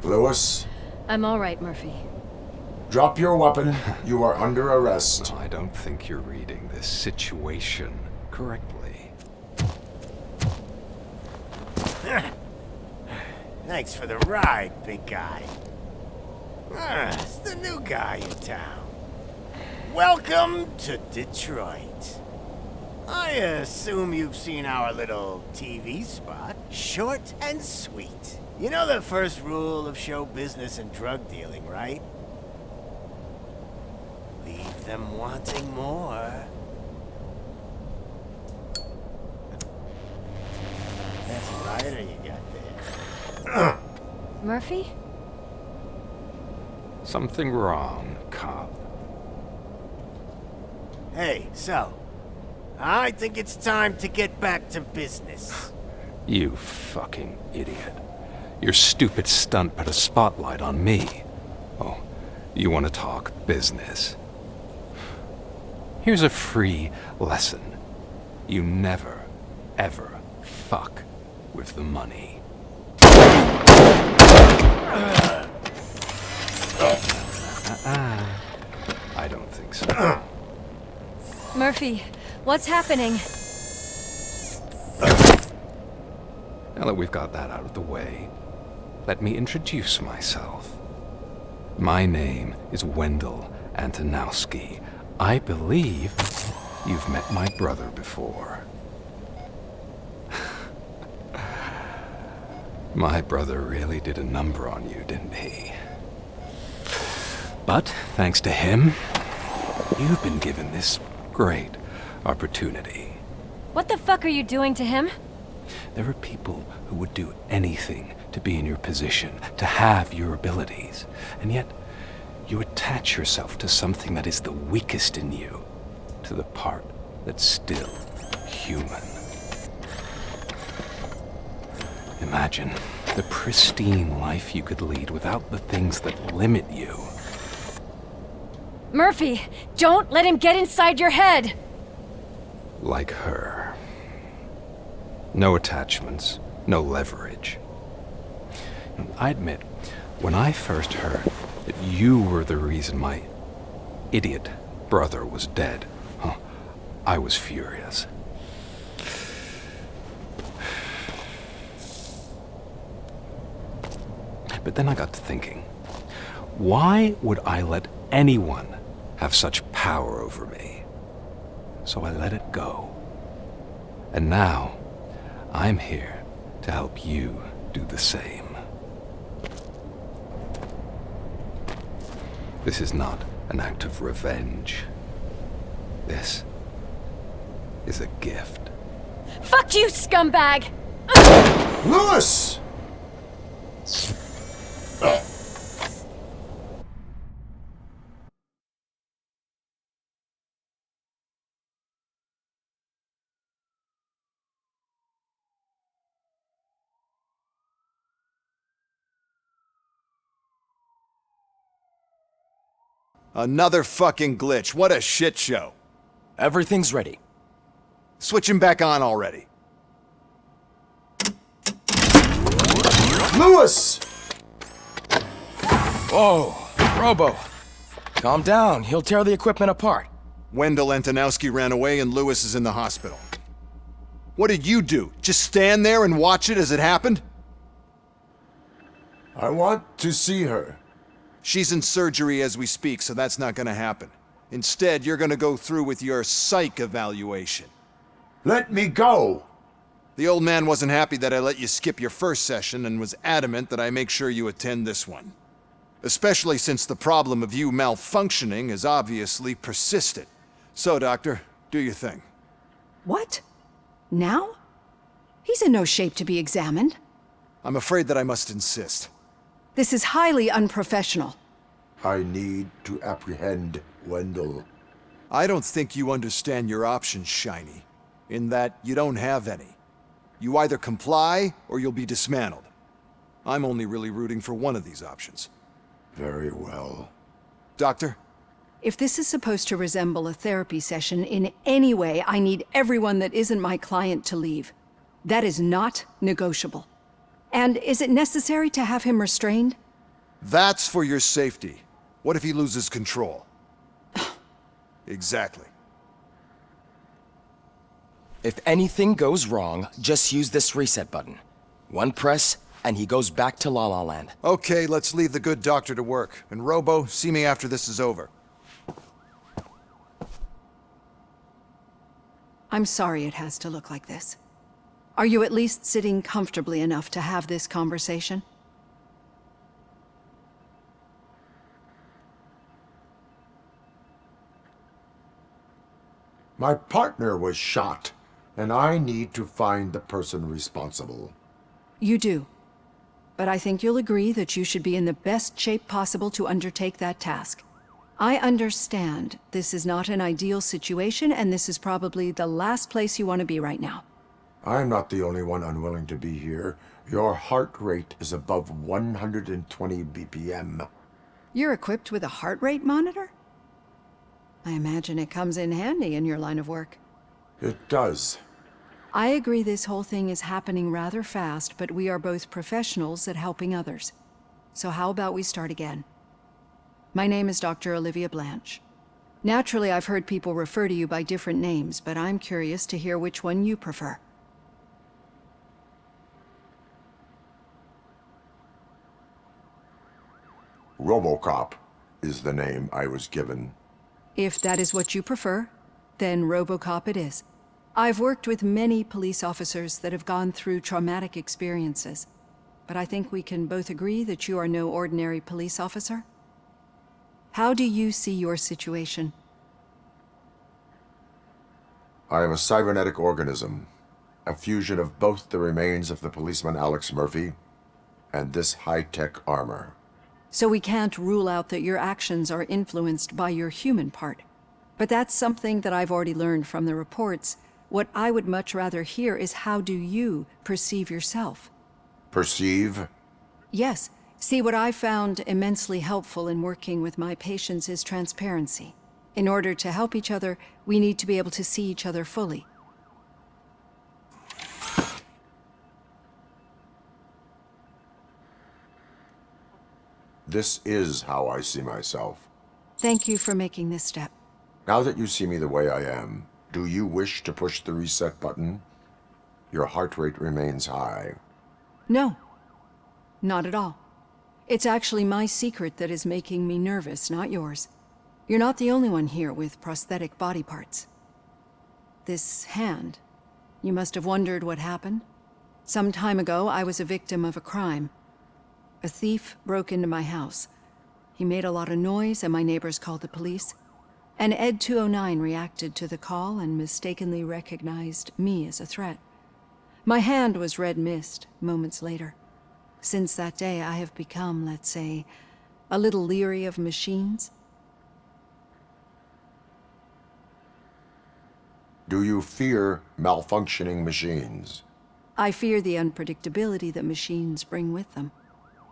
Lewis, I'm all right, Murphy. drop your weapon. You are under arrest. I don't think you're reading this situation correctly. Thanks for the ride, big guy. It's the new guy in town. Welcome to Detroit. I assume you've seen our little TV spot. Short and sweet. You know the first rule of show business and drug dealing, right? Leave them wanting more. That's a lighter you got there. Murphy? Something wrong, cop. Hey, so, I think it's time to get back to business. You fucking idiot. Your stupid stunt put a spotlight on me. Oh, you want to talk business? Here's a free lesson. You never, ever fuck with the money. I don't think so. Murphy, what's happening? Now that we've got that out of the way, let me introduce myself. My name is Wendell Antonowski. I believe you've met my brother before. My brother really did a number on you, didn't he? But thanks to him, you've been given this great opportunity. What the fuck are you doing to him? There are people who would do anything to be in your position, to have your abilities, and yet you attach yourself to something that is the weakest in you, to the part that's still human. Imagine the pristine life you could lead without the things that limit you. Murphy, don't let him get inside your head! Like her. No attachments, no leverage. I admit, when I first heard that you were the reason my idiot brother was dead, I was furious. But then I got to thinking, why would I let anyone have such power over me? So I let it go. And now, I'm here to help you do the same. This is not an act of revenge. This is a gift. Fuck you, scumbag! Lewis! Another fucking glitch. What a shit show. Everything's ready. Switch him back on already. Lewis! Whoa, Robo. Calm down. He'll tear the equipment apart. Wendell Antonowski ran away and Lewis is in the hospital. What did you do? Just stand there and watch it as it happened? I want to see her. She's in surgery as we speak, so that's not gonna happen. Instead, you're gonna go through with your psych evaluation. Let me go! The old man wasn't happy that I let you skip your first session and was adamant that I make sure you attend this one. Especially since the problem of you malfunctioning is obviously persistent. So, Doctor, do your thing. What? Now? He's in no shape to be examined. I'm afraid that I must insist. This is highly unprofessional. I need to apprehend Wendell. I don't think you understand your options, Shiny. In that you don't have any. You either comply or you'll be dismantled. I'm only really rooting for one of these options. Very well. Doctor? If this is supposed to resemble a therapy session in any way, I need everyone that isn't my client to leave. That is not negotiable. And is it necessary to have him restrained? That's for your safety. What if he loses control? Exactly. If anything goes wrong, just use this reset button. One press, and he goes back to La La Land. Okay, let's leave the good doctor to work. And Robo, see me after this is over. I'm sorry it has to look like this. Are you at least sitting comfortably enough to have this conversation? My partner was shot, and I need to find the person responsible. You do. But I think you'll agree that you should be in the best shape possible to undertake that task. I understand this is not an ideal situation, and this is probably the last place you want to be right now. I'm not the only one unwilling to be here. Your heart rate is above 120 BPM. You're equipped with a heart rate monitor? I imagine it comes in handy in your line of work. It does. I agree this whole thing is happening rather fast, but we are both professionals at helping others. So how about we start again? My name is Dr. Olivia Blanche. Naturally, I've heard people refer to you by different names, but I'm curious to hear which one you prefer. Robocop is the name I was given. If that is what you prefer, then Robocop it is. I've worked with many police officers that have gone through traumatic experiences, but I think we can both agree that you are no ordinary police officer. How do you see your situation? I am a cybernetic organism, a fusion of both the remains of the policeman Alex Murphy and this high-tech armor. So we can't rule out that your actions are influenced by your human part. But that's something that I've already learned from the reports. What I would much rather hear is how do you perceive yourself? Perceive? Yes. See, what I found immensely helpful in working with my patients is transparency. In order to help each other, we need to be able to see each other fully. This is how I see myself. Thank you for making this step. Now that you see me the way I am, do you wish to push the reset button? Your heart rate remains high. No, not at all. It's actually my secret that is making me nervous, not yours. You're not the only one here with prosthetic body parts. This hand, you must have wondered what happened. Some time ago, I was a victim of a crime. A thief broke into my house. He made a lot of noise and my neighbors called the police. And Ed 209 reacted to the call and mistakenly recognized me as a threat. My hand was red mist moments later. Since that day, I have become, let's say, a little leery of machines. Do you fear malfunctioning machines? I fear the unpredictability that machines bring with them.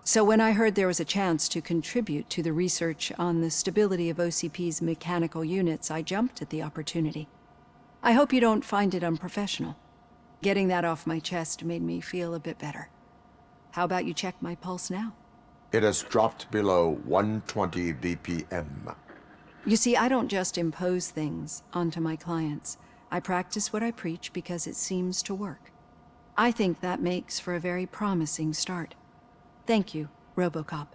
So when I heard there was a chance to contribute to the research on the stability of OCP's mechanical units, I jumped at the opportunity. I hope you don't find it unprofessional. Getting that off my chest made me feel a bit better. How about you check my pulse now? It has dropped below 120 BPM. You see, I don't just impose things onto my clients. I practice what I preach because it seems to work. I think that makes for a very promising start. Thank you, Robocop.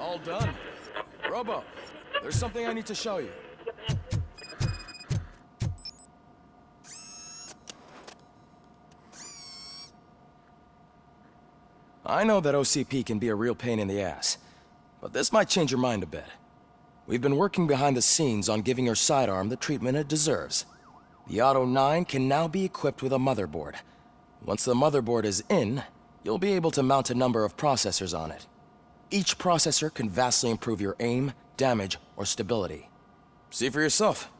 All done. Robo, there's something I need to show you. I know that OCP can be a real pain in the ass, but this might change your mind a bit. We've been working behind the scenes on giving her sidearm the treatment it deserves. The Auto 9 can now be equipped with a motherboard. Once the motherboard is in, you'll be able to mount a number of processors on it. Each processor can vastly improve your aim, damage, or stability. See for yourself.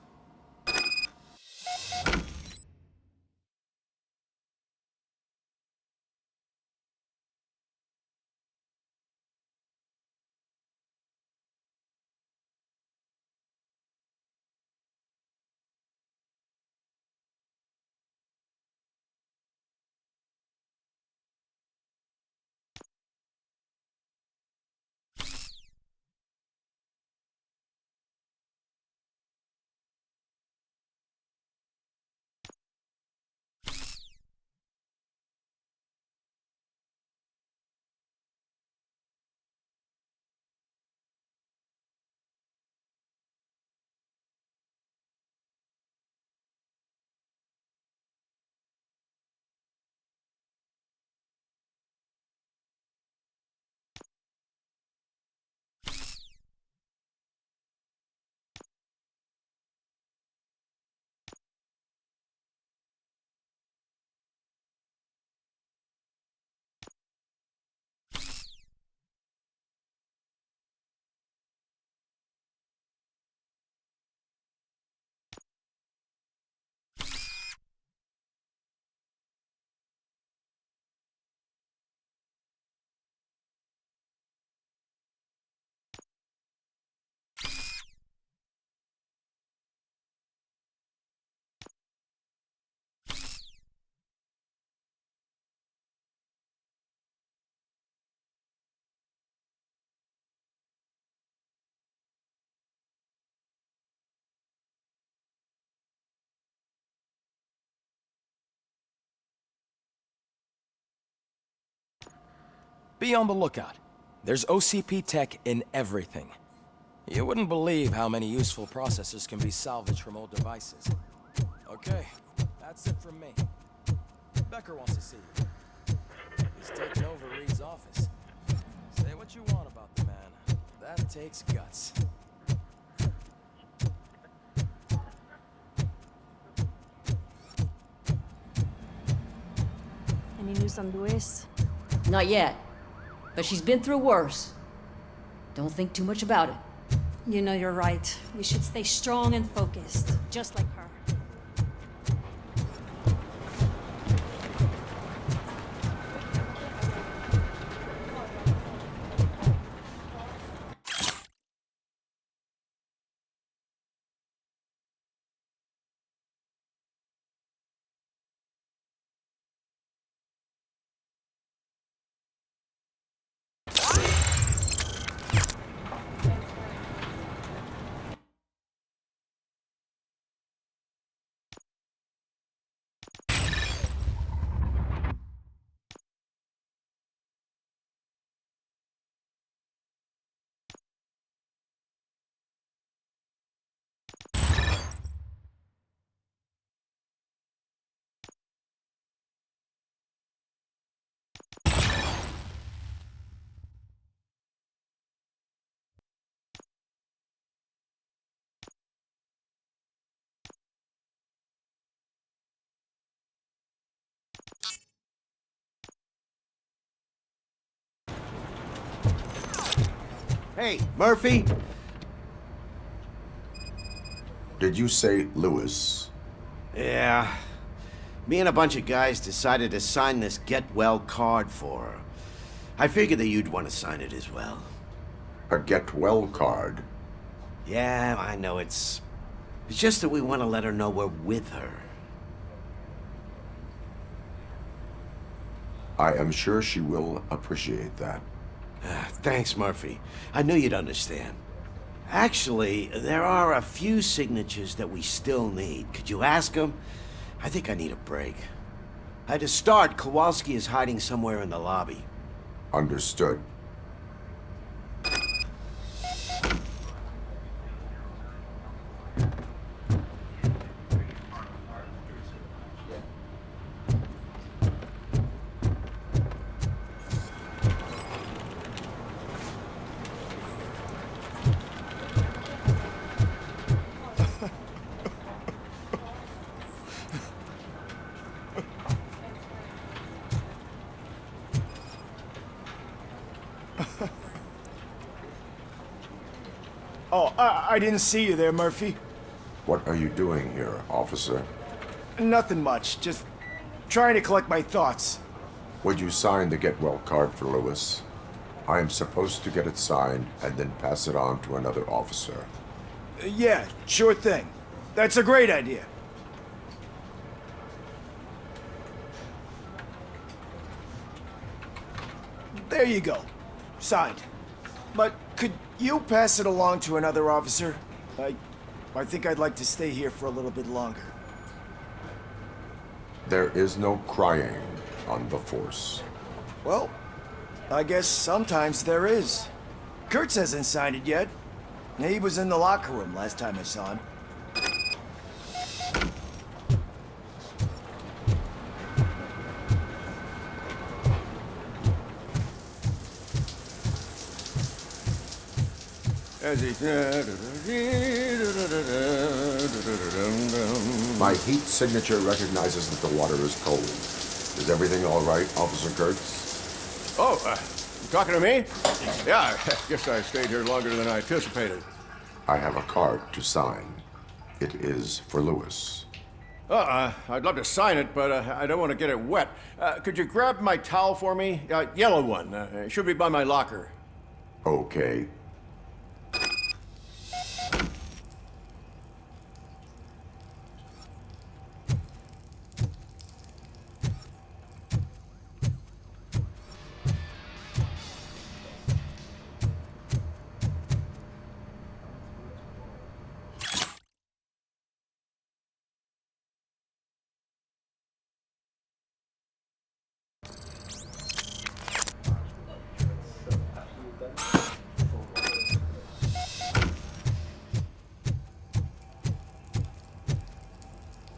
Be on the lookout. There's OCP tech in everything. You wouldn't believe how many useful processors can be salvaged from old devices. Okay, that's it from me. Becker wants to see you. He's taken over Reed's office. Say what you want about the man. That takes guts. Any news on Luis? Not yet. But she's been through worse. Don't think too much about it. You know you're right. We should stay strong and focused, just like her. Hey, Murphy! Did you say Lewis? Yeah. Me and a bunch of guys decided to sign this get well card for her. I figured that you'd want to sign it as well. A get well card? Yeah, I know it's just that we want to let her know we're with her. I am sure she will appreciate that. Thanks, Murphy. I knew you'd understand. Actually, there are a few signatures that we still need. Could you ask them? I think I need a break. To start, Kowalski is hiding somewhere in the lobby. Understood. Oh, I didn't see you there, Murphy. What are you doing here, officer? Nothing much, just trying to collect my thoughts. Would you sign the get well card for Lewis? I am supposed to get it signed and then pass it on to another officer. Yeah, sure thing. That's a great idea. There you go. Signed. But could you pass it along to another officer? I think I'd like to stay here for a little bit longer. There is no crying on the Force. Well, I guess sometimes there is. Kurtz hasn't signed it yet. He was in the locker room last time I saw him. My heat signature recognizes that the water is cold. Is everything all right, Officer Kurtz? Oh, you talking to me? Yeah, I guess I stayed here longer than I anticipated. I have a card to sign. It is for Lewis. I'd love to sign it, but I don't want to get it wet. Could you grab my towel for me? Yellow one. It should be by my locker. Okay.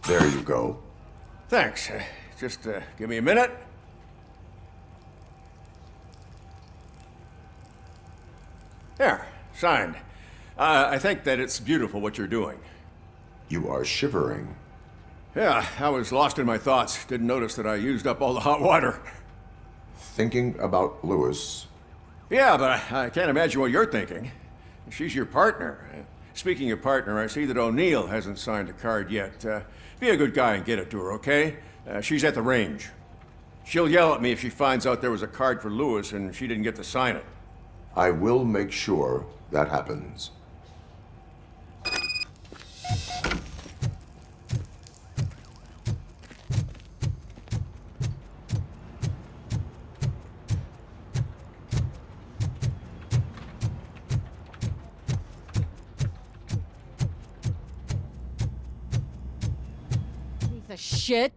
There you go. Thanks. Just give me a minute. There, signed. I think that it's beautiful what you're doing. You are shivering. Yeah, I was lost in my thoughts. Didn't notice that I used up all the hot water. Thinking about Lewis. Yeah, but I can't imagine what you're thinking. She's your partner. Speaking of partner, I see that O'Neill hasn't signed a card yet. Be a good guy and get it to her, okay? She's at the range. She'll yell at me if she finds out there was a card for Lewis and she didn't get to sign it. I will make sure that happens. The shit.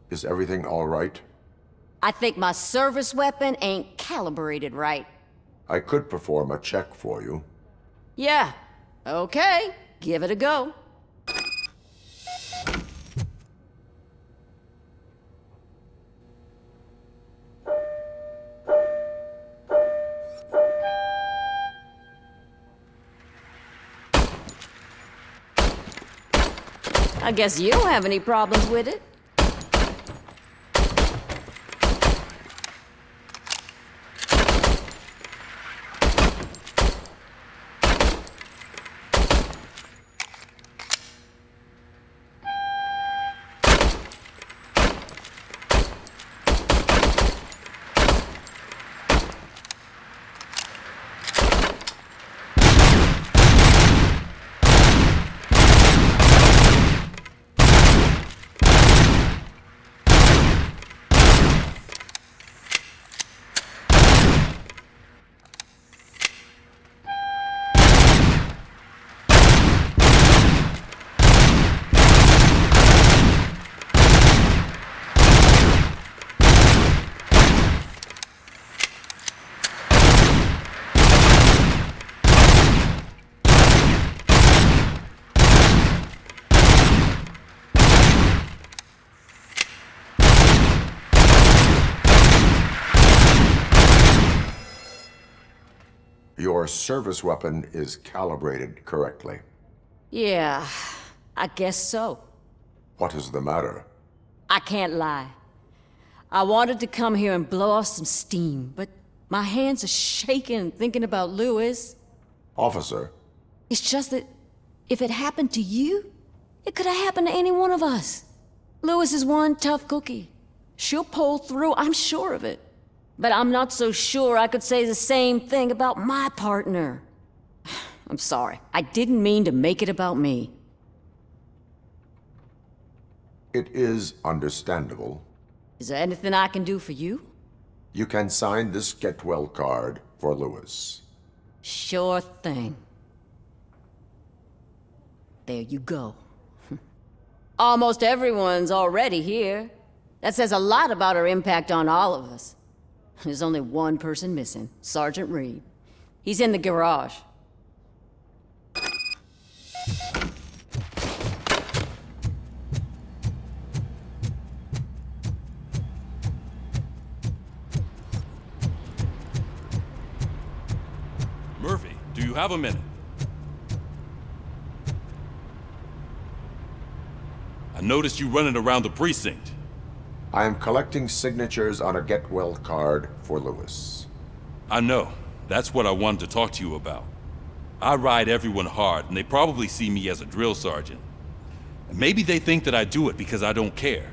Is everything all right? I think my service weapon ain't calibrated right. I could perform a check for you. Yeah, okay, give it a go. I guess you don't have any problems with it. Your service weapon is calibrated correctly. Yeah, I guess so. What is the matter? I can't lie. I wanted to come here and blow off some steam, but my hands are shaking thinking about Lewis. Officer, It's just that if it happened to you, it could have happened to any one of us. Lewis is one tough cookie. She'll pull through, I'm sure of it. But I'm not so sure I could say the same thing about my partner. I'm sorry. I didn't mean to make it about me. it is understandable. Is there anything I can do for you? You can sign this get well card for Lewis. Sure thing. There you go. Almost everyone's already here. That says a lot about her impact on all of us. There's only one person missing, Sergeant Reed. He's in the garage. Murphy, do you have a minute? I noticed you running around the precinct. I am collecting signatures on a get well card for Lewis. I know. That's what I wanted to talk to you about. I ride everyone hard, and they probably see me as a drill sergeant. And maybe they think that I do it because I don't care.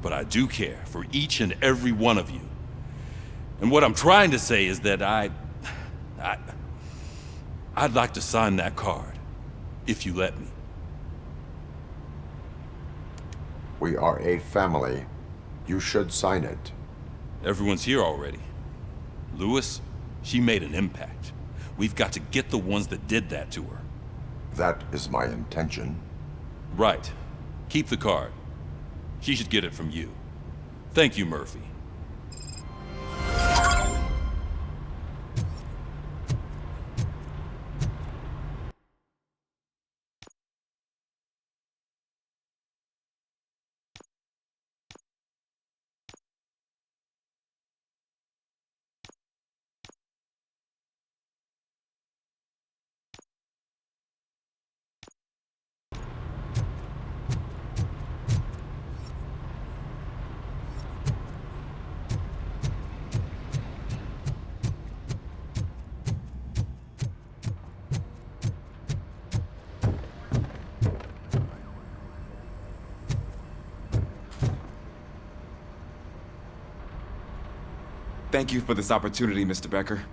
But I do care for each and every one of you. And what I'm trying to say is that I'd like to sign that card, if you let me. We are a family. You should sign it. Everyone's here already. Lewis, she made an impact. We've got to get the ones that did that to her. That is my intention. Right. Keep the card. She should get it from you. Thank you, Murphy. Thank you for this opportunity, Mr. Becker.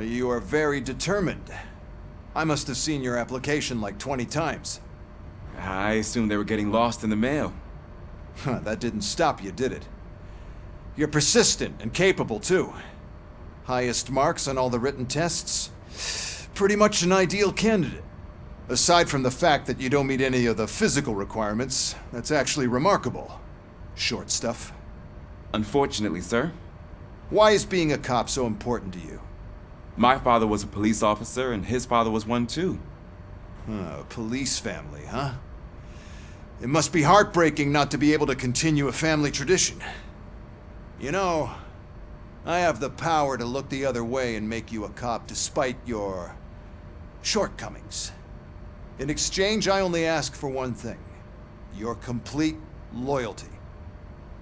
You are very determined. I must have seen your application like 20 times. I assumed they were getting lost in the mail. That didn't stop you, did it? You're persistent and capable, too. Highest marks on all the written tests. Pretty much an ideal candidate. Aside from the fact that you don't meet any of the physical requirements, that's actually remarkable. Short stuff. Unfortunately, sir. Why is being a cop so important to you? My father was a police officer, and his father was one too. A police family, huh? It must be heartbreaking not to be able to continue a family tradition. You know, I have the power to look the other way and make you a cop despite your shortcomings. In exchange, I only ask for one thing. Your complete loyalty.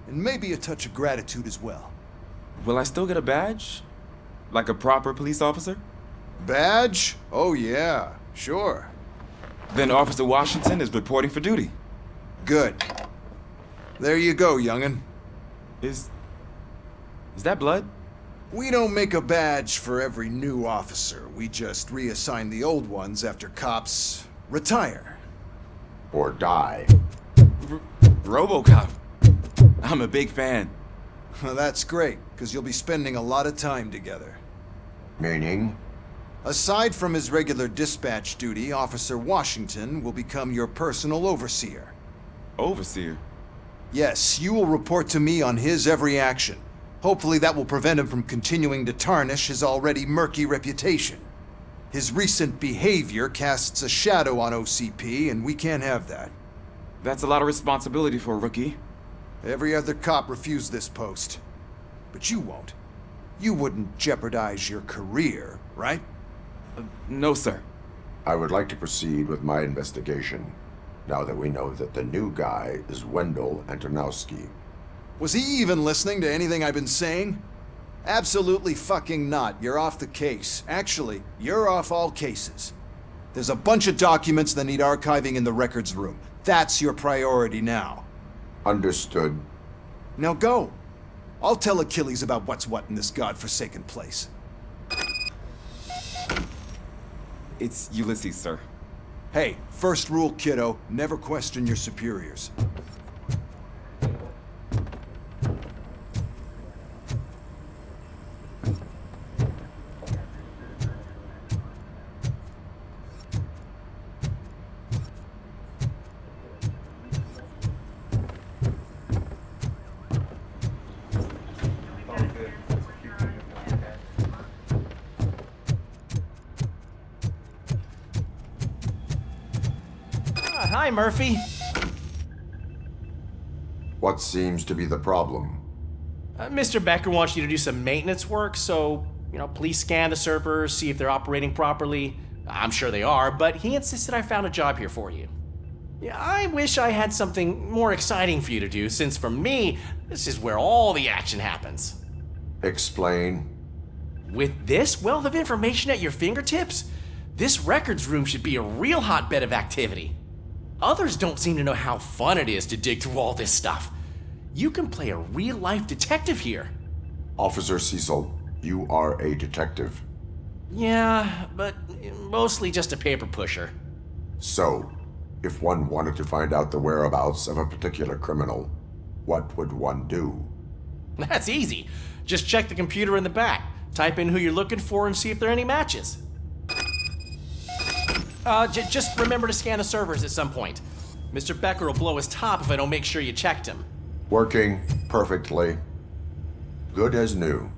And maybe a touch of gratitude as well. Will I still get a badge? Like a proper police officer? Badge? Oh yeah, sure. Then Officer Washington is reporting for duty. Good. There you go, young'un. Is that blood? We don't make a badge for every new officer. We just reassign the old ones after cops retire. Or die. Robocop. I'm a big fan. That's great, because you'll be spending a lot of time together. Meaning? Aside from his regular dispatch duty, Officer Washington will become your personal overseer. Overseer? Yes, you will report to me on his every action. Hopefully that will prevent him from continuing to tarnish his already murky reputation. His recent behavior casts a shadow on OCP, and we can't have that. That's a lot of responsibility for a rookie. Every other cop refused this post. But you won't. You wouldn't jeopardize your career, right? No, sir. I would like to proceed with my investigation, now that we know that the new guy is Wendell Antonowski. Was he even listening to anything I've been saying? Absolutely fucking not. You're off the case. Actually, you're off all cases. There's a bunch of documents that need archiving in the records room. That's your priority now. Understood. Now go. I'll tell Achilles about what's what in this godforsaken place. It's Ulysses, sir. Hey, first rule, kiddo, never question your superiors. Hi, Murphy. What seems to be the problem? Mr. Becker wants you to do some maintenance work, so, please scan the servers, see if they're operating properly. I'm sure they are, but he insisted I found a job here for you. Yeah, I wish I had something more exciting for you to do, since for me, this is where all the action happens. Explain. With this wealth of information at your fingertips, this records room should be a real hotbed of activity. Others don't seem to know how fun it is to dig through all this stuff. You can play a real-life detective here. Officer Cecil, you are a detective. Yeah, but mostly just a paper pusher. So, if one wanted to find out the whereabouts of a particular criminal, what would one do? That's easy. Just check the computer in the back, type in who you're looking for, and see if there are any matches. Just remember to scan the servers at some point. Mr. Becker will blow his top if I don't make sure you checked him. Working perfectly. Good as new.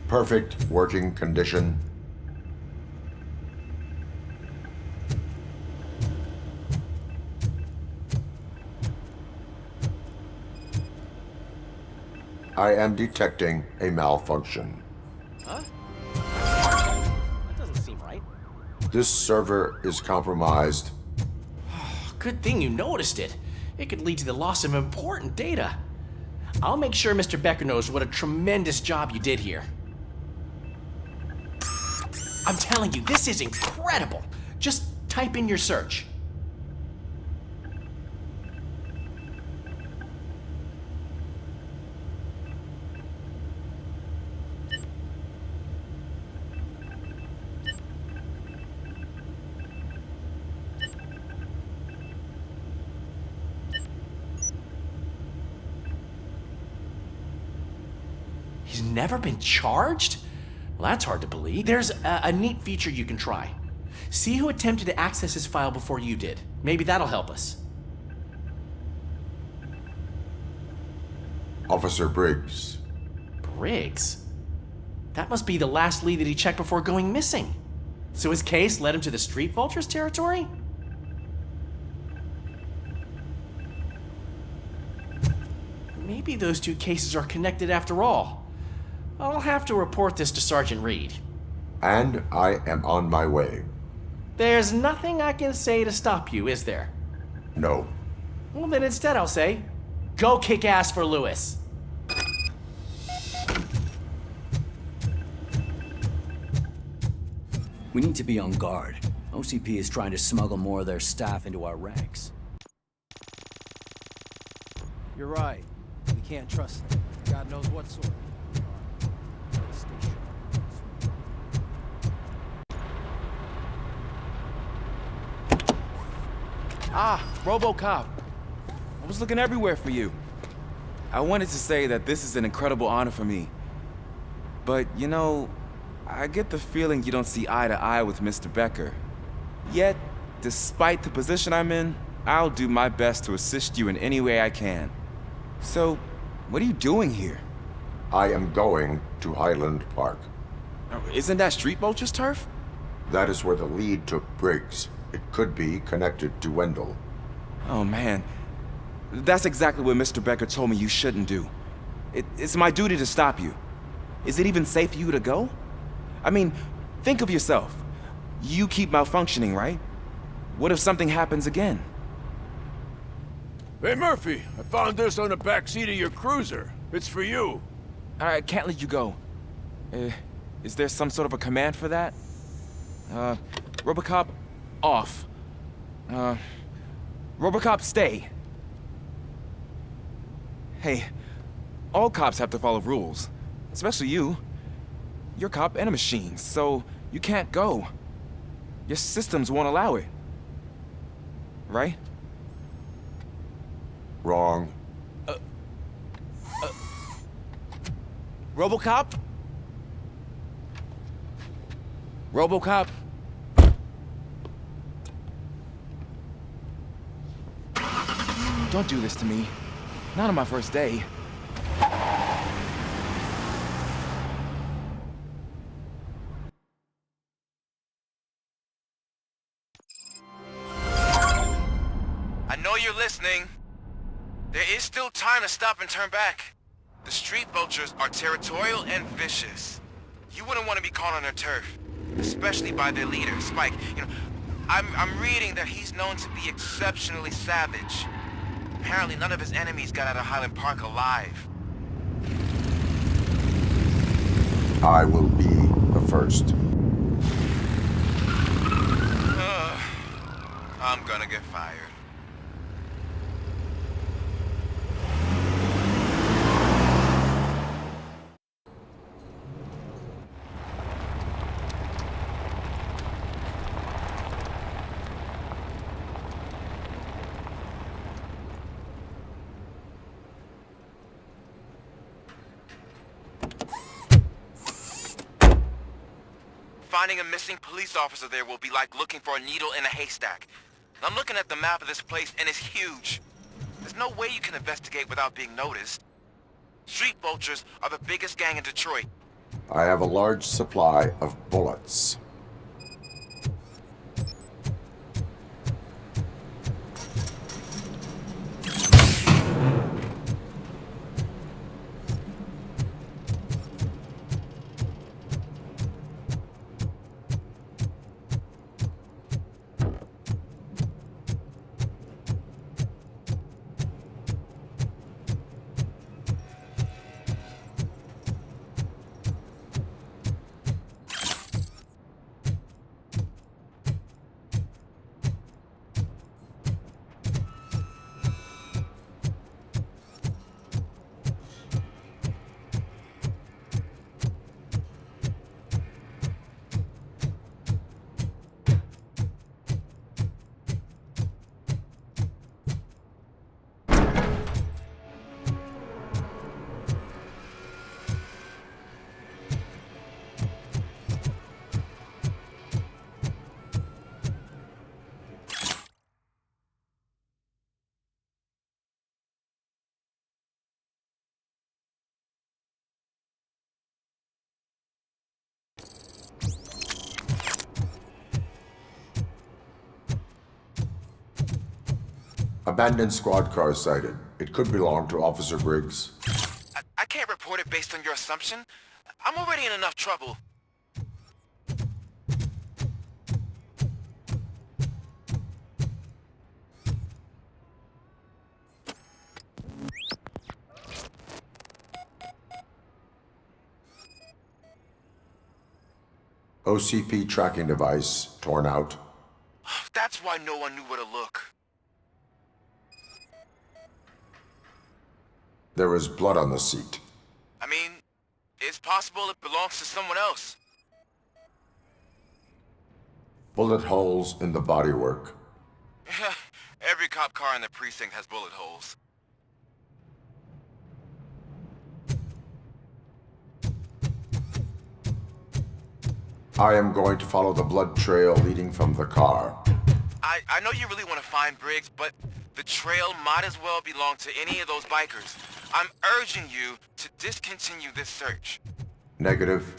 Perfect working condition. I am detecting a malfunction. Huh? That doesn't seem right. This server is compromised. Good thing you noticed it. It could lead to the loss of important data. I'll make sure Mr. Becker knows what a tremendous job you did here. I'm telling you, this is incredible. Just type in your search. He's never been charged? Well, that's hard to believe. There's a neat feature you can try. See who attempted to access his file before you did. Maybe that'll help us. Officer Briggs. Briggs? That must be the last lead that he checked before going missing. So his case led him to the Street Vultures territory? Maybe those two cases are connected after all. I'll have to report this to Sergeant Reed. And I am on my way. There's nothing I can say to stop you, is there? No. Well, then instead I'll say, go kick ass for Lewis. We need to be on guard. OCP is trying to smuggle more of their staff into our ranks. You're right. We can't trust them. God knows what sort. Ah, Robocop. I was looking everywhere for you. I wanted to say that this is an incredible honor for me. But, I get the feeling you don't see eye to eye with Mr. Becker. Yet, despite the position I'm in, I'll do my best to assist you in any way I can. So, what are you doing here? I am going to Highland Park. Isn't that Street Vulture's turf? That is where the lead took Briggs. It could be connected to Wendell. Oh, man. That's exactly what Mr. Becker told me you shouldn't do. It's my duty to stop you. Is it even safe for you to go? I mean, think of yourself. you keep malfunctioning, right? What if something happens again? Hey, Murphy, I found this on the back seat of your cruiser. It's for you. I can't let you go. Is there some sort of a command for that? Robocop, off. Robocop, stay. Hey, all cops have to follow rules. Especially you. You're a cop and a machine, so you can't go. Your systems won't allow it. Right? Wrong. Robocop? Robocop? Don't do this to me. Not on my first day. I know you're listening. There is still time to stop and turn back. The street vultures are territorial and vicious. You wouldn't want to be caught on their turf, especially by their leader, Spike. You know, I'm reading that he's known to be exceptionally savage. Apparently none of his enemies got out of Highland Park alive. I will be the first. I'm gonna get fired. Finding a missing police officer there will be like looking for a needle in a haystack. I'm looking at the map of this place and it's huge. There's no way you can investigate without being noticed. Street vultures are the biggest gang in Detroit. I have a large supply of bullets. Abandoned squad car sighted. It could belong to Officer Briggs. I can't report it based on your assumption. I'm already in enough trouble. OCP tracking device torn out. That's why no one knew where to look. There is blood on the seat. I mean, it's possible it belongs to someone else. Bullet holes in the bodywork. Every cop car in the precinct has bullet holes. I am going to follow the blood trail leading from the car. I know you really want to find Briggs, but the trail might as well belong to any of those bikers. I'm urging you to discontinue this search. Negative.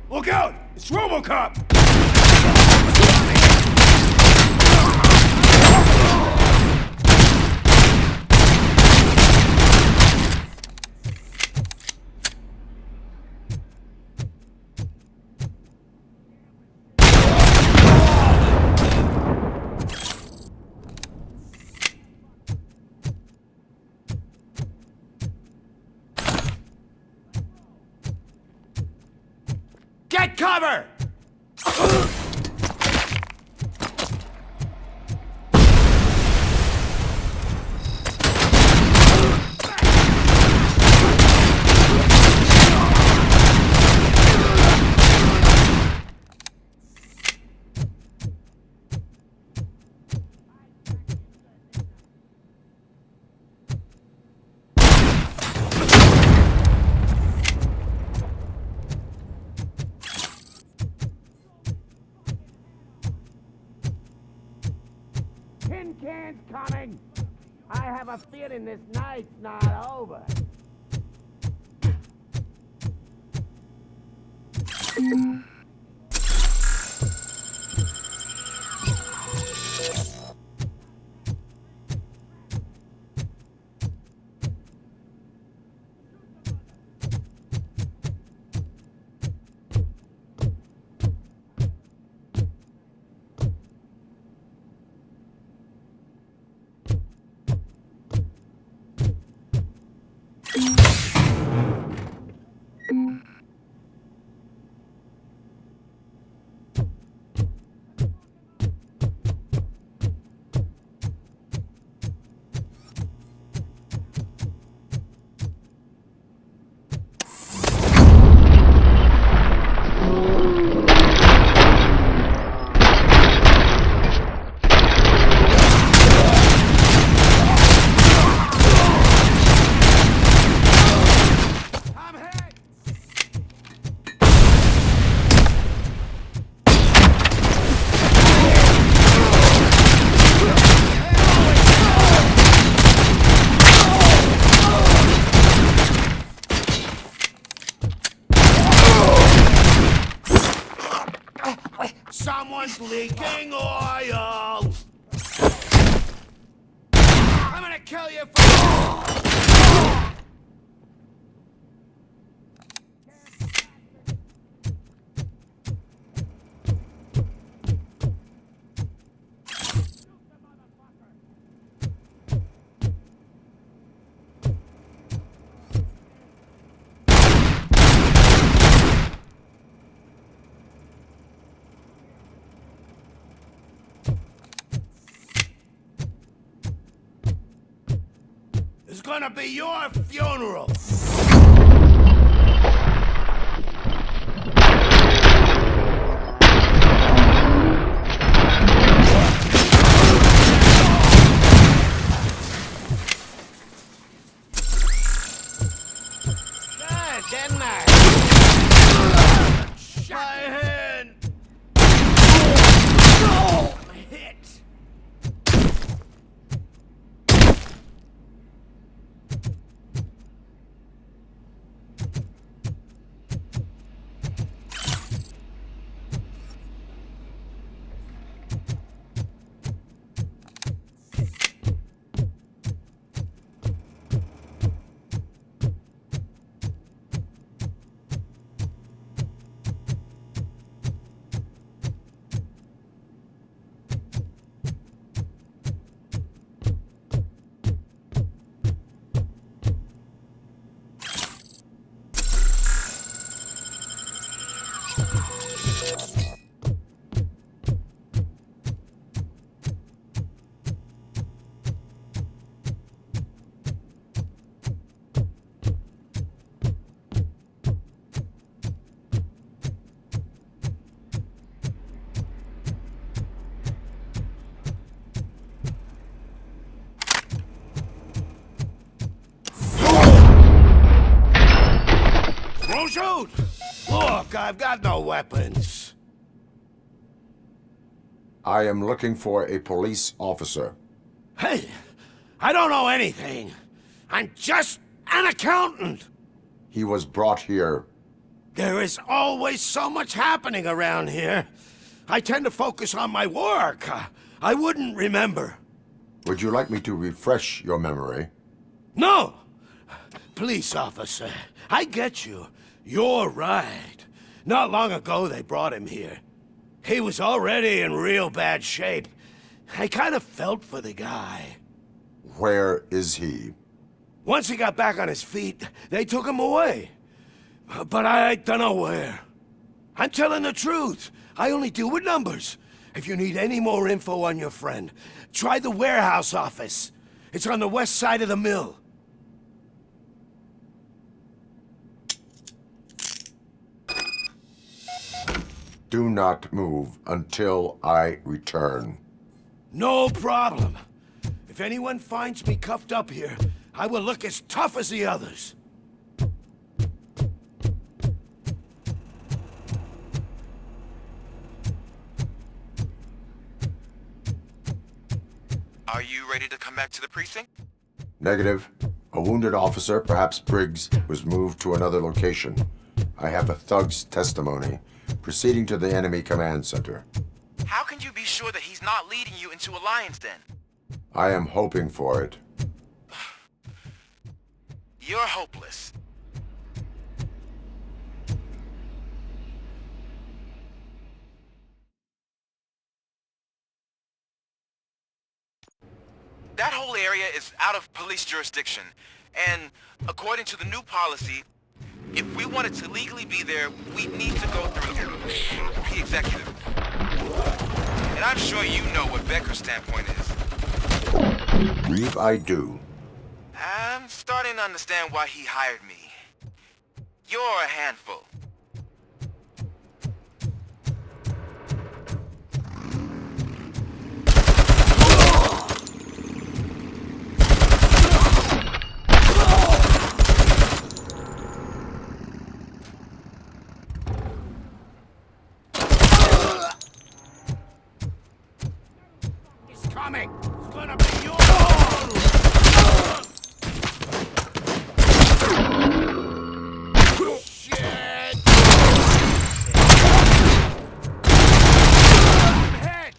Look out! It's Robocop! Get cover! tin cans coming! I have a feeling this night's not over. Someone's leaking oil! I'm gonna kill you for... It's gonna be your funeral! Good, didn't I? My hand! Hit! Don't shoot! Look, I've got no weapons. I am looking for a police officer. Hey, I don't know anything. I'm just an accountant. He was brought here. There is always so much happening around here. I tend to focus on my work. I wouldn't remember. Would you like me to refresh your memory? No! Police officer, I get you. You're right. Not long ago they brought him here. He was already in real bad shape. I kind of felt for the guy. Where is he? Once he got back on his feet, they took him away. But I don't know where. I'm telling the truth. I only deal with numbers. If you need any more info on your friend, try the warehouse office. It's on the west side of the mill. Do not move until I return. No problem. If anyone finds me cuffed up here, I will look as tough as the others. Are you ready to come back to the precinct? Negative. A wounded officer, perhaps Briggs, was moved to another location. I have a thug's testimony, proceeding to the enemy command center. How can you be sure that he's not leading you into a lion's den? I am hoping for it. You're hopeless. That whole area is out of police jurisdiction, and according to the new policy, if we wanted to legally be there, we'd need to go through the executive. And I'm sure you know what Becker's standpoint is. Believe I do. I'm starting to understand why he hired me. You're a handful. Coming! It's gonna be yours! Shit! Head!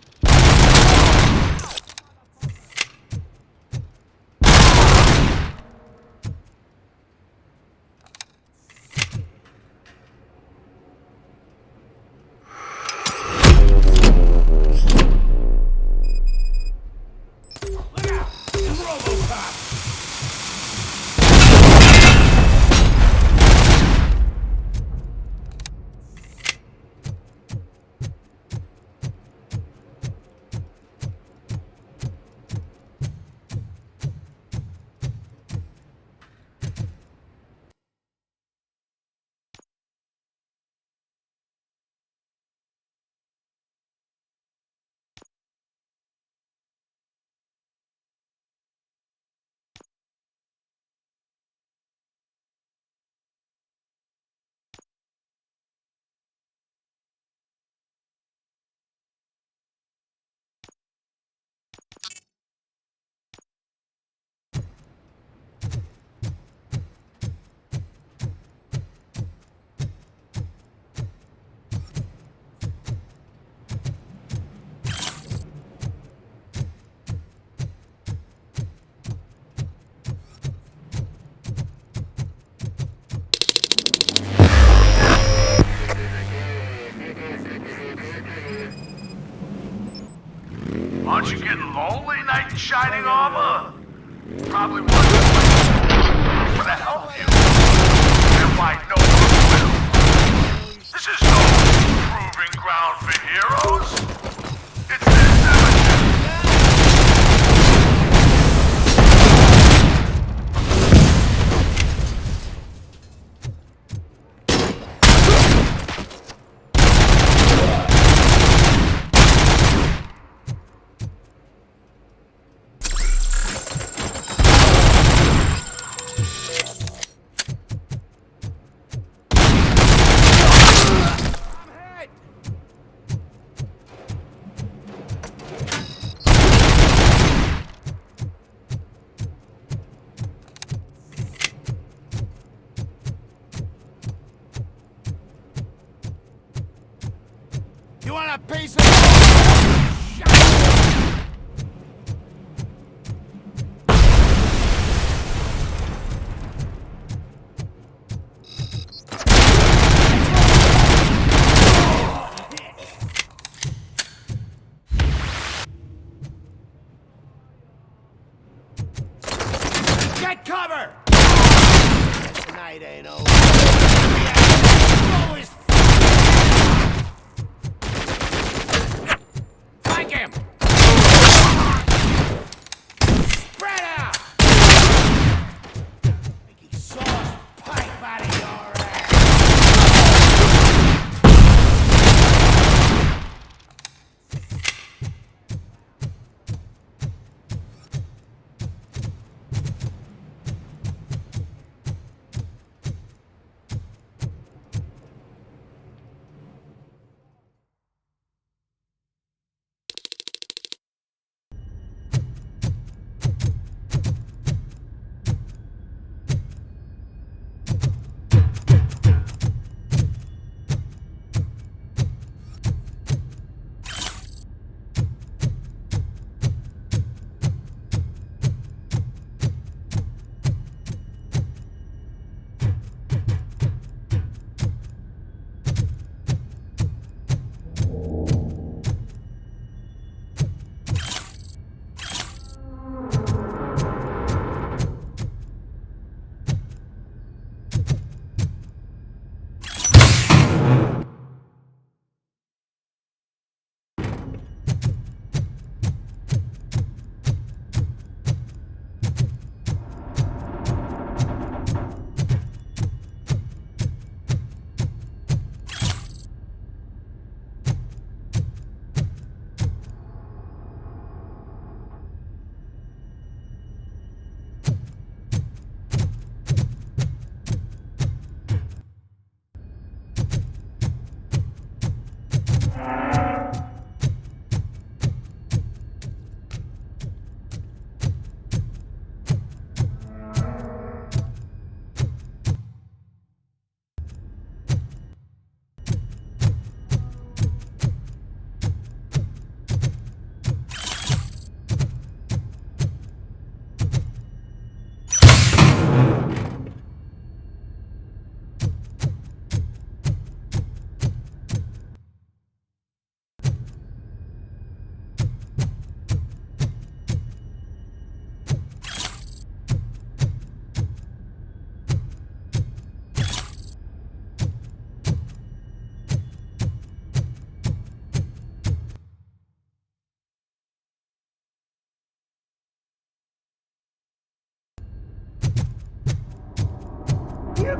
Robocop! Aren't you getting lonely, knight in shining armor? Probably wondering what the help you. And why no one will. This is no proving ground for heroes. It's their cemetery. You want a piece of... Get cover! Tonight ain't over. Always flank him! Spread out! Make he sauce pipe out of your ass!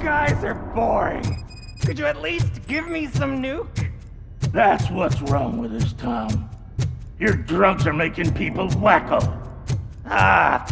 guys are boring. Could you at least give me some nuke? That's what's wrong with this town. Your drugs are making people wacko. Ah,